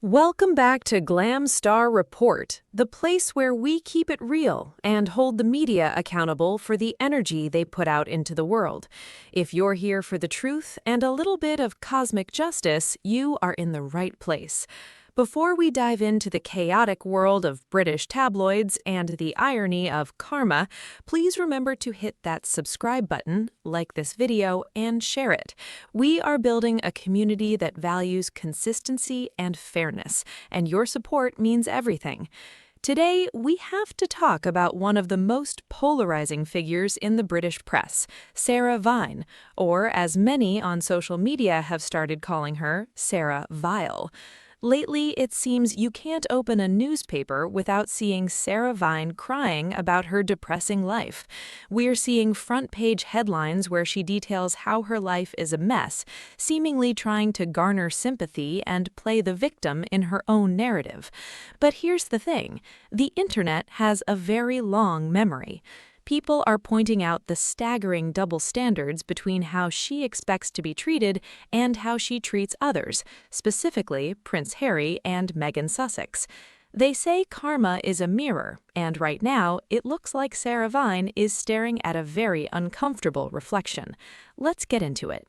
Welcome back to Glamstar Report, the place where we keep it real and hold the media accountable for the energy they put out into the world. If you're here for the truth and a little bit of cosmic justice, you are in the right place. Before we dive into the chaotic world of British tabloids and the irony of karma, please remember to hit that subscribe button, like this video, and share it. We are building a community that values consistency and fairness, and your support means everything. Today, we have to talk about one of the most polarizing figures in the British press, Sarah Vine, or as many on social media have started calling her, Sarah Vile. Lately, it seems you can't open a newspaper without seeing Sarah Vine crying about her depressing life. We're seeing front-page headlines where she details how her life is a mess, seemingly trying to garner sympathy and play the victim in her own narrative. But here's the thing, the internet has a very long memory. People are pointing out the staggering double standards between how she expects to be treated and how she treats others, specifically Prince Harry and Meghan Sussex. They say karma is a mirror, and right now, it looks like Sarah Vine is staring at a very uncomfortable reflection. Let's get into it.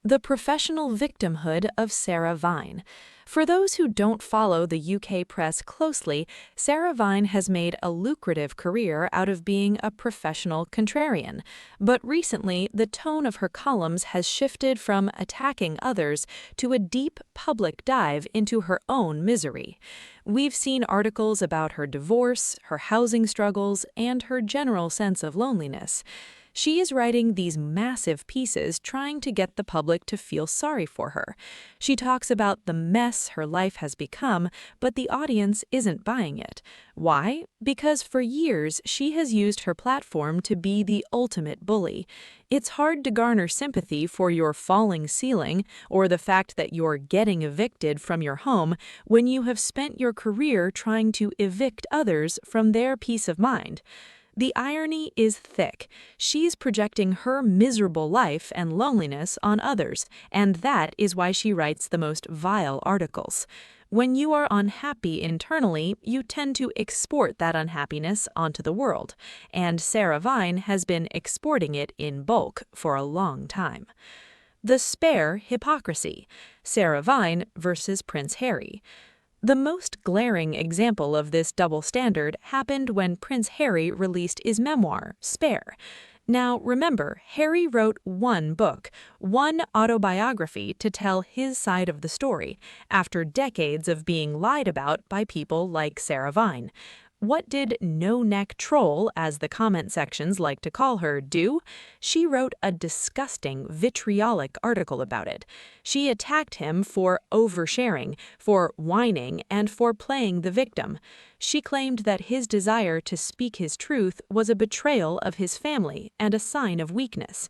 The professional victimhood of Sarah Vine. For those who don't follow the UK press closely, Sarah Vine has made a lucrative career out of being a professional contrarian. But recently, the tone of her columns has shifted from attacking others to a deep public dive into her own misery. We've seen articles about her divorce, her housing struggles, and her general sense of loneliness. She is writing these massive pieces trying to get the public to feel sorry for her. She talks about the mess her life has become, but the audience isn't buying it. Why? Because for years she has used her platform to be the ultimate bully. It's hard to garner sympathy for your falling ceiling or the fact that you're getting evicted from your home when you have spent your career trying to evict others from their peace of mind. The irony is thick. She's projecting her miserable life and loneliness on others, and that is why she writes the most vile articles. When you are unhappy internally, you tend to export that unhappiness onto the world, and Sarah Vine has been exporting it in bulk for a long time. The spare hypocrisy. Sarah Vine versus Prince Harry. The most glaring example of this double standard happened when Prince Harry released his memoir, Spare. Now, remember, Harry wrote one book, one autobiography to tell his side of the story, after decades of being lied about by people like Sarah Vine. What did no-neck troll, as the comment sections like to call her, do? She wrote a disgusting, vitriolic article about it. She attacked him for oversharing, for whining, and for playing the victim. She claimed that his desire to speak his truth was a betrayal of his family and a sign of weakness.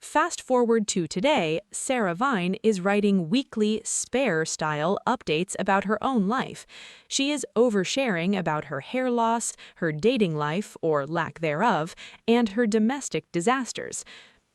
Fast forward to today, Sarah Vine is writing weekly Spare-style updates about her own life. She is oversharing about her hair loss, her dating life, or lack thereof, and her domestic disasters.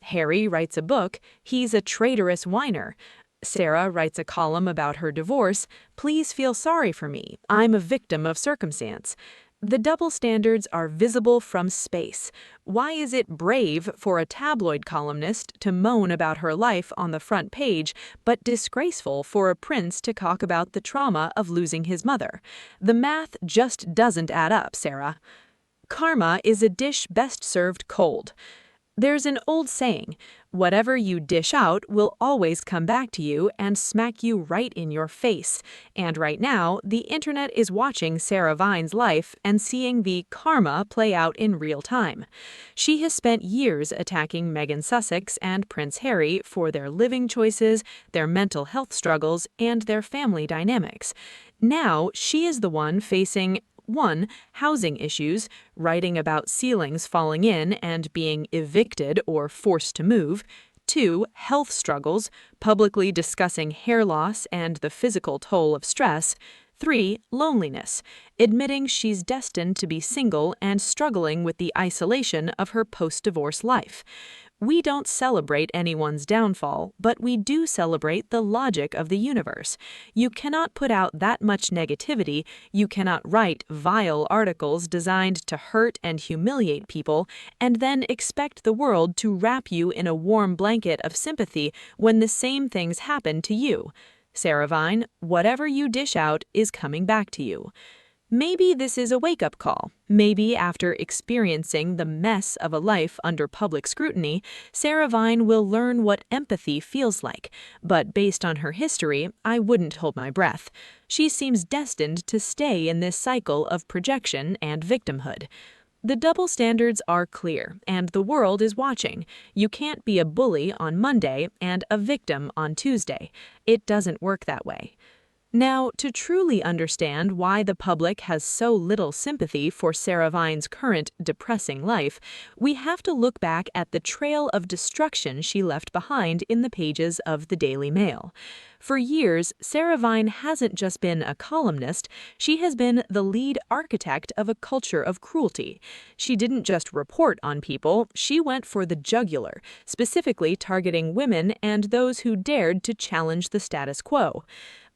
Harry writes a book, he's a traitorous whiner. Sarah writes a column about her divorce, please feel sorry for me, I'm a victim of circumstance. The double standards are visible from space. Why is it brave for a tabloid columnist to moan about her life on the front page, but disgraceful for a prince to talk about the trauma of losing his mother? The math just doesn't add up, Sarah. Karma is a dish best served cold. There's an old saying, whatever you dish out will always come back to you and smack you right in your face. And right now, the internet is watching Sarah Vine's life and seeing the karma play out in real time. She has spent years attacking Meghan Sussex and Prince Harry for their living choices, their mental health struggles, and their family dynamics. Now, she is the one facing 1. Housing issues, writing about ceilings falling in and being evicted or forced to move. 2. Health struggles, publicly discussing hair loss and the physical toll of stress. 3. Loneliness, admitting she's destined to be single and struggling with the isolation of her post-divorce life. We don't celebrate anyone's downfall, but we do celebrate the logic of the universe. You cannot put out that much negativity, you cannot write vile articles designed to hurt and humiliate people, and then expect the world to wrap you in a warm blanket of sympathy when the same things happen to you. Sarah Vine, whatever you dish out is coming back to you. Maybe this is a wake-up call. Maybe after experiencing the mess of a life under public scrutiny, Sarah Vine will learn what empathy feels like. But based on her history, I wouldn't hold my breath. She seems destined to stay in this cycle of projection and victimhood. The double standards are clear, and the world is watching. You can't be a bully on Monday and a victim on Tuesday. It doesn't work that way. Now, to truly understand why the public has so little sympathy for Sarah Vine's current depressing life, we have to look back at the trail of destruction she left behind in the pages of the Daily Mail. For years, Sarah Vine hasn't just been a columnist, she has been the lead architect of a culture of cruelty. She didn't just report on people, she went for the jugular, specifically targeting women and those who dared to challenge the status quo.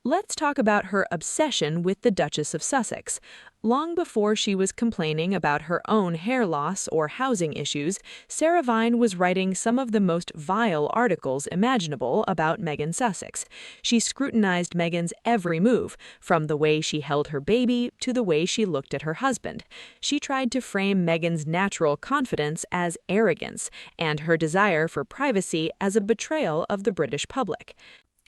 Let's talk about her obsession with the Duchess of Sussex. Long before she was complaining about her own hair loss or housing issues, Sarah Vine was writing some of the most vile articles imaginable about Meghan Sussex. She scrutinized Meghan's every move, from the way she held her baby to the way she looked at her husband. She tried to frame Meghan's natural confidence as arrogance, and her desire for privacy as a betrayal of the British public.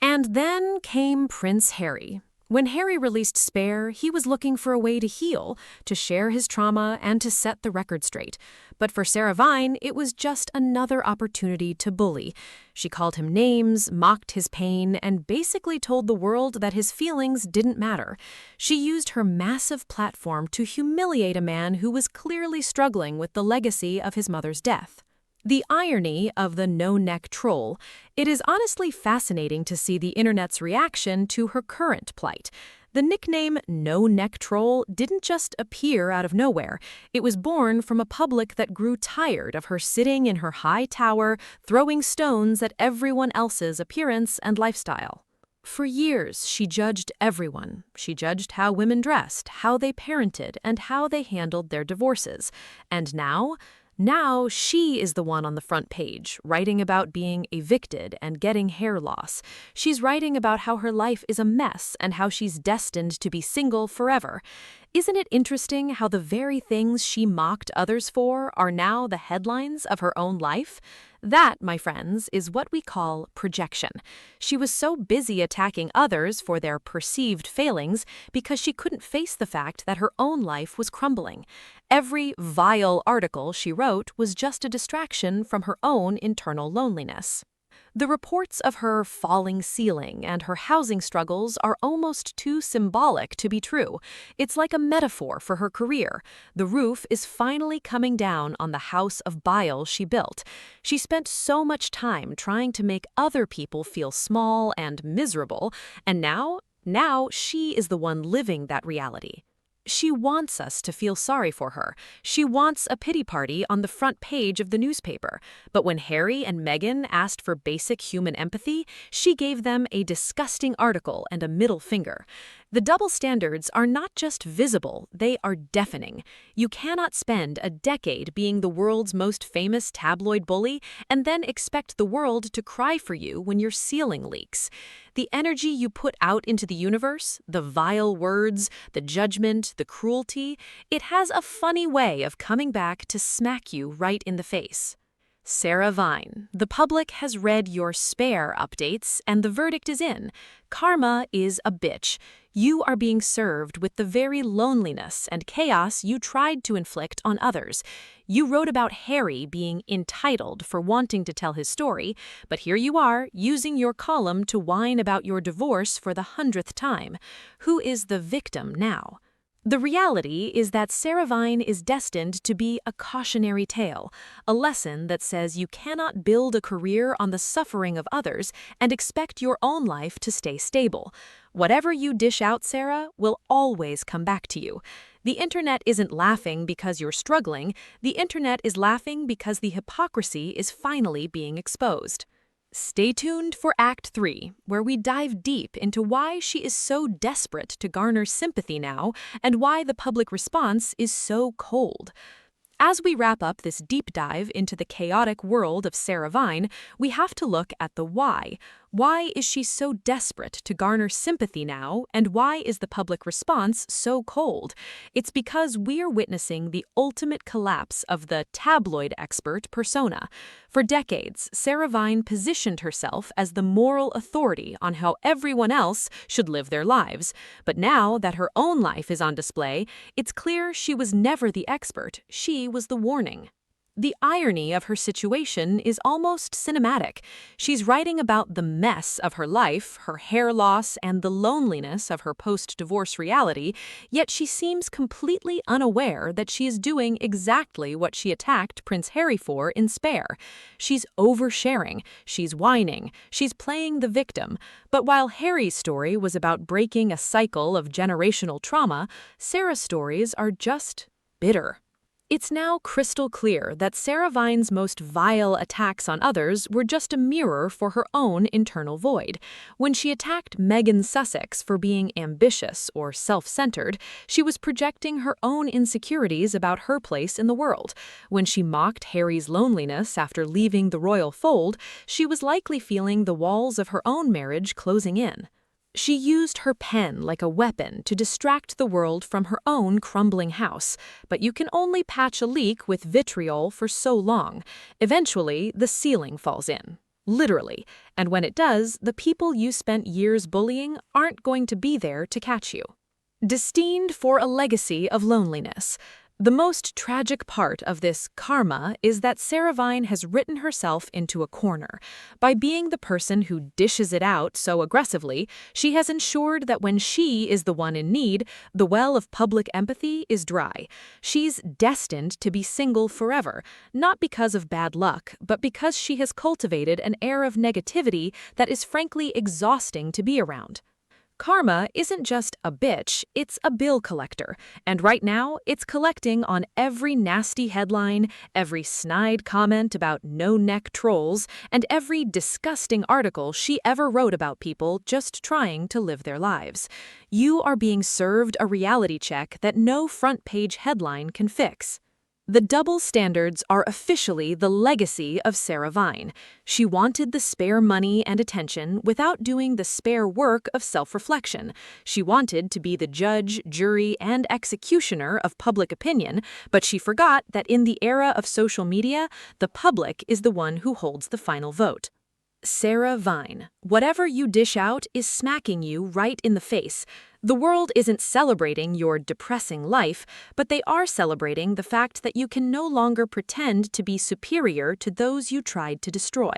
And then came Prince Harry. When Harry released Spare, he was looking for a way to heal, to share his trauma, and to set the record straight. But for Sarah Vine, it was just another opportunity to bully. She called him names, mocked his pain, and basically told the world that his feelings didn't matter. She used her massive platform to humiliate a man who was clearly struggling with the legacy of his mother's death. The irony of the no-neck troll. It is honestly fascinating to see the internet's reaction to her current plight. The nickname no-neck troll didn't just appear out of nowhere. It was born from a public that grew tired of her sitting in her high tower, throwing stones at everyone else's appearance and lifestyle. For years, she judged everyone. She judged how women dressed, how they parented, and how they handled their divorces. And now she is the one on the front page, writing about being evicted and getting hair loss. She's writing about how her life is a mess and how she's destined to be single forever. Isn't it interesting how the very things she mocked others for are now the headlines of her own life? That, my friends, is what we call projection. She was so busy attacking others for their perceived failings because she couldn't face the fact that her own life was crumbling. Every vile article she wrote was just a distraction from her own internal loneliness. The reports of her falling ceiling and her housing struggles are almost too symbolic to be true. It's like a metaphor for her career. The roof is finally coming down on the house of bile she built. She spent so much time trying to make other people feel small and miserable, and now she is the one living that reality. She wants us to feel sorry for her. She wants a pity party on the front page of the newspaper. But when Harry and Meghan asked for basic human empathy, she gave them a disgusting article and a middle finger. The double standards are not just visible, they are deafening. You cannot spend a decade being the world's most famous tabloid bully and then expect the world to cry for you when your ceiling leaks. The energy you put out into the universe, the vile words, the judgment, the cruelty, it has a funny way of coming back to smack you right in the face. Sarah Vine, the public has read your Spare updates, and the verdict is in. Karma is a bitch. You are being served with the very loneliness and chaos you tried to inflict on others. You wrote about Harry being entitled for wanting to tell his story, but here you are using your column to whine about your divorce for the 100th time. Who is the victim now? The reality is that Sarah Vine is destined to be a cautionary tale, a lesson that says you cannot build a career on the suffering of others and expect your own life to stay stable. Whatever you dish out, Sarah, will always come back to you. The internet isn't laughing because you're struggling. The internet is laughing because the hypocrisy is finally being exposed. Stay tuned for Act 3, where we dive deep into why she is so desperate to garner sympathy now and why the public response is so cold. As we wrap up this deep dive into the chaotic world of Sarah Vine, we have to look at the why. Why is she so desperate to garner sympathy now, and why is the public response so cold? It's because we're witnessing the ultimate collapse of the tabloid expert persona. For decades, Sarah Vine positioned herself as the moral authority on how everyone else should live their lives. But now that her own life is on display, it's clear she was never the expert. She was the warning. The irony of her situation is almost cinematic. She's writing about the mess of her life, her hair loss, and the loneliness of her post-divorce reality, yet she seems completely unaware that she is doing exactly what she attacked Prince Harry for in Spare. She's oversharing, she's whining, she's playing the victim. But while Harry's story was about breaking a cycle of generational trauma, Sarah's stories are just bitter. It's now crystal clear that Sarah Vine's most vile attacks on others were just a mirror for her own internal void. When she attacked Meghan Sussex for being ambitious or self-centered, she was projecting her own insecurities about her place in the world. When she mocked Harry's loneliness after leaving the royal fold, she was likely feeling the walls of her own marriage closing in. She used her pen like a weapon to distract the world from her own crumbling house, but you can only patch a leak with vitriol for so long. Eventually, the ceiling falls in. Literally. And when it does, the people you spent years bullying aren't going to be there to catch you. Destined for a legacy of loneliness. The most tragic part of this karma is that Sarah Vine has written herself into a corner. By being the person who dishes it out so aggressively, she has ensured that when she is the one in need, the well of public empathy is dry. She's destined to be single forever, not because of bad luck, but because she has cultivated an air of negativity that is frankly exhausting to be around. Karma isn't just a bitch, it's a bill collector, and right now it's collecting on every nasty headline, every snide comment about no-neck trolls, and every disgusting article she ever wrote about people just trying to live their lives. You are being served a reality check that no front-page headline can fix. The double standards are officially the legacy of Sarah Vine. She wanted the spare money and attention without doing the spare work of self-reflection. She wanted to be the judge, jury, and executioner of public opinion, but she forgot that in the era of social media, the public is the one who holds the final vote. Sarah Vine, whatever you dish out is smacking you right in the face. The world isn't celebrating your depressing life, but they are celebrating the fact that you can no longer pretend to be superior to those you tried to destroy.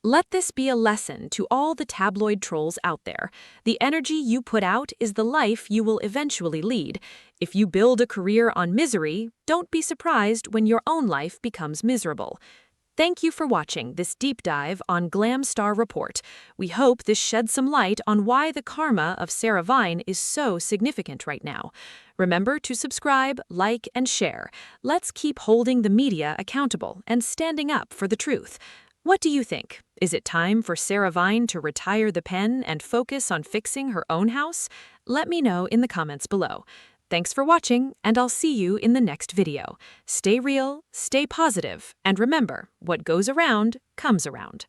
Let this be a lesson to all the tabloid trolls out there. The energy you put out is the life you will eventually lead. If you build a career on misery, don't be surprised when your own life becomes miserable. Thank you for watching this deep dive on Glamstar Report. We hope this sheds some light on why the karma of Sarah Vine is so significant right now. Remember to subscribe, like, and share. Let's keep holding the media accountable and standing up for the truth. What do you think? Is it time for Sarah Vine to retire the pen and focus on fixing her own house? Let me know in the comments below. Thanks for watching, and I'll see you in the next video. Stay real, stay positive, and remember, what goes around comes around.